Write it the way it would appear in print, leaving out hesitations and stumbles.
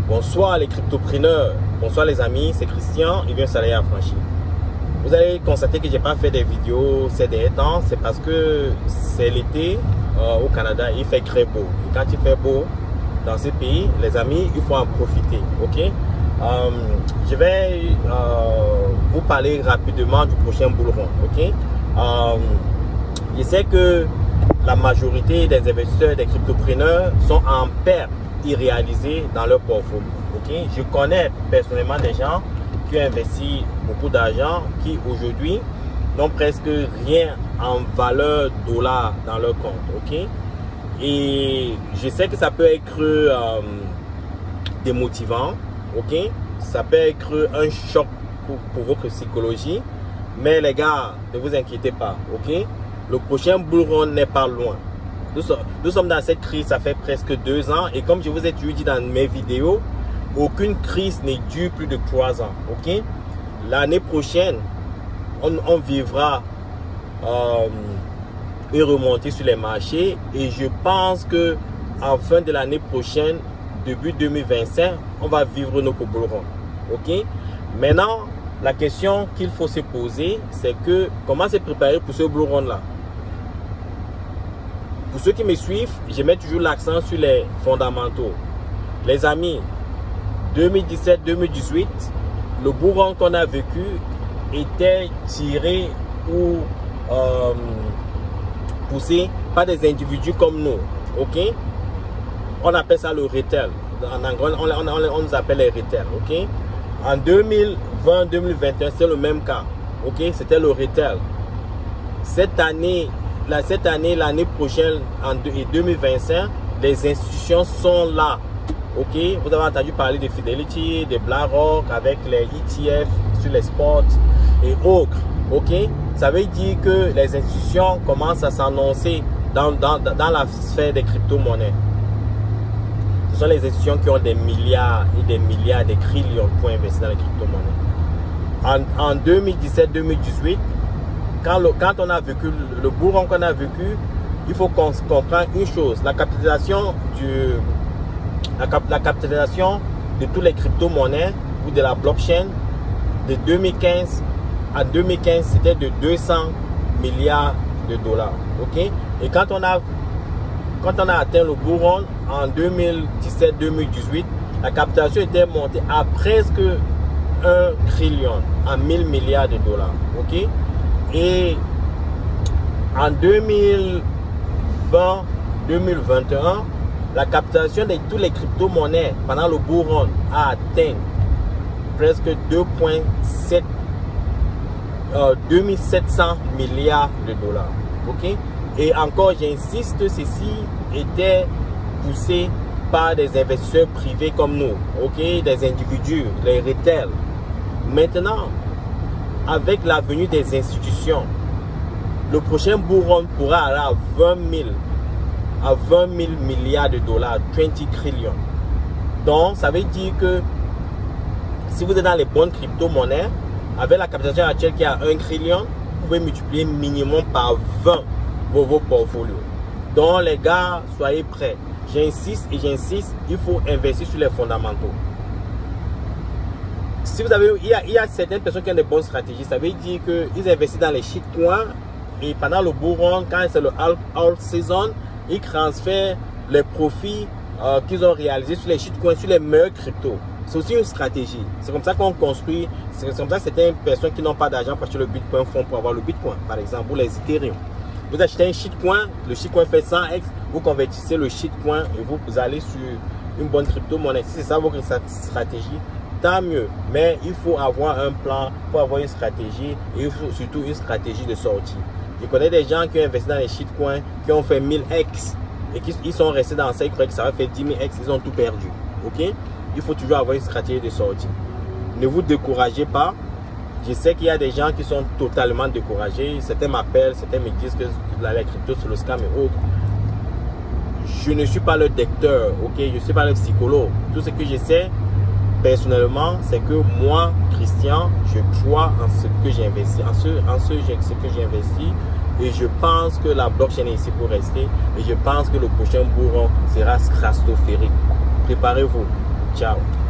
Bonsoir les cryptopreneurs, bonsoir les amis, c'est Christian et bien Salé Affranchi. Vous allez constater que je n'ai pas fait des vidéos ces derniers temps, c'est parce que c'est l'été au Canada, il fait très beau. Et quand il fait beau dans ces pays, les amis, il faut en profiter, ok? Je vais vous parler rapidement du prochain bull run, ok? Je sais que la majorité des investisseurs, des cryptopreneurs sont en perte irréalisée dans leur portfolio. Okay? Je connais personnellement des gens qui ont investi beaucoup d'argent qui aujourd'hui n'ont presque rien en valeur dollar dans leur compte. Okay? Et je sais que ça peut être démotivant. Okay? Ça peut être un choc pour votre psychologie. Mais les gars, ne vous inquiétez pas. Okay? Le prochain bull run n'est pas loin. Nous sommes dans cette crise, ça fait presque 2 ans. Et comme je vous ai toujours dit dans mes vidéos, aucune crise ne dure plus de 3 ans. Okay? L'année prochaine, on vivra une remontée sur les marchés. Et je pense que en fin de l'année prochaine, début 2025, on va vivre nos bull run. Okay? Maintenant, la question qu'il faut se poser, c'est que comment se préparer pour ce bull run là? Pour ceux qui me suivent, je mets toujours l'accent sur les fondamentaux. Les amis, 2017-2018, le bull run qu'on a vécu était tiré ou poussé par des individus comme nous. Ok? On appelle ça le retail. En anglais, on nous appelle les retail. Ok? En 2020-2021, c'est le même cas. Ok? C'était le retail. Cette année, l'année prochaine, en 2025, les institutions sont là. Ok, vous avez entendu parler de Fidelity, de BlackRock avec les ETF sur les sports et autres. Ok, ça veut dire que les institutions commencent à s'annoncer dans la sphère des crypto-monnaies. Ce sont les institutions qui ont des milliards et des milliards, des trillions pour investir dans les crypto-monnaies. En 2017-2018, quand on a vécu le bull run qu'on a vécu, il faut qu'on comprenne une chose. La capitalisation de tous les crypto-monnaies ou de la blockchain de 2015 à 2015, c'était de 200 milliards de dollars. Ok? Et quand on a atteint le bull run en 2017-2018, la capitalisation était montée à presque 1 trillion, à 1000 milliards de dollars. Ok? Et en 2020-2021, la capitalisation de tous les crypto-monnaies pendant le bull run a atteint presque 2700 milliards de dollars. Ok? Et encore, j'insiste, ceci était poussé par des investisseurs privés comme nous, ok? Des individus, les retail. Maintenant, avec la venue des institutions, le prochain bull run pourra aller à 20 000 milliards de dollars, 20 trillions. Donc, ça veut dire que si vous êtes dans les bonnes crypto-monnaies, avec la capitalisation actuelle qui est à 1 trillion, vous pouvez multiplier minimum par 20 vos portfolios. Donc, les gars, soyez prêts. J'insiste, il faut investir sur les fondamentaux. Si vous avez, il y a certaines personnes qui ont des bonnes stratégies. Ça veut dire qu'ils investissent dans les shitcoins et pendant le bull run, quand c'est le alt season, ils transfèrent les profits qu'ils ont réalisés sur les shitcoins, sur les meilleurs cryptos. C'est aussi une stratégie. C'est comme ça qu'on construit. C'est comme ça que certaines personnes qui n'ont pas d'argent pour acheter le Bitcoin font pour avoir le Bitcoin, par exemple, ou les Ethereum. Vous achetez un shitcoin, le shitcoin fait 100x, vous convertissez le shitcoin et vous allez sur une bonne crypto-monnaie. Si c'est ça votre stratégie, tant mieux, mais il faut avoir un plan, il faut avoir une stratégie et il faut surtout une stratégie de sortie. Je connais des gens qui ont investi dans les shitcoins, qui ont fait 1000x et qui sont restés dans ça, ils croyaient que ça va faire 10 000x, ils ont tout perdu. Ok? Il faut toujours avoir une stratégie de sortie. Ne vous découragez pas. Je sais qu'il y a des gens qui sont totalement découragés. Certains m'appellent, certains me disent que la crypto c'est le scam et autres. Je ne suis pas le docteur, ok? Je ne suis pas le psychologue. Tout ce que je sais, personnellement, c'est que moi, Christian, je crois en ce que j'ai investi, ce que j'ai investi, et je pense que la blockchain est ici pour rester, et je pense que le prochain bull run sera stratosphérique. Préparez-vous. Ciao.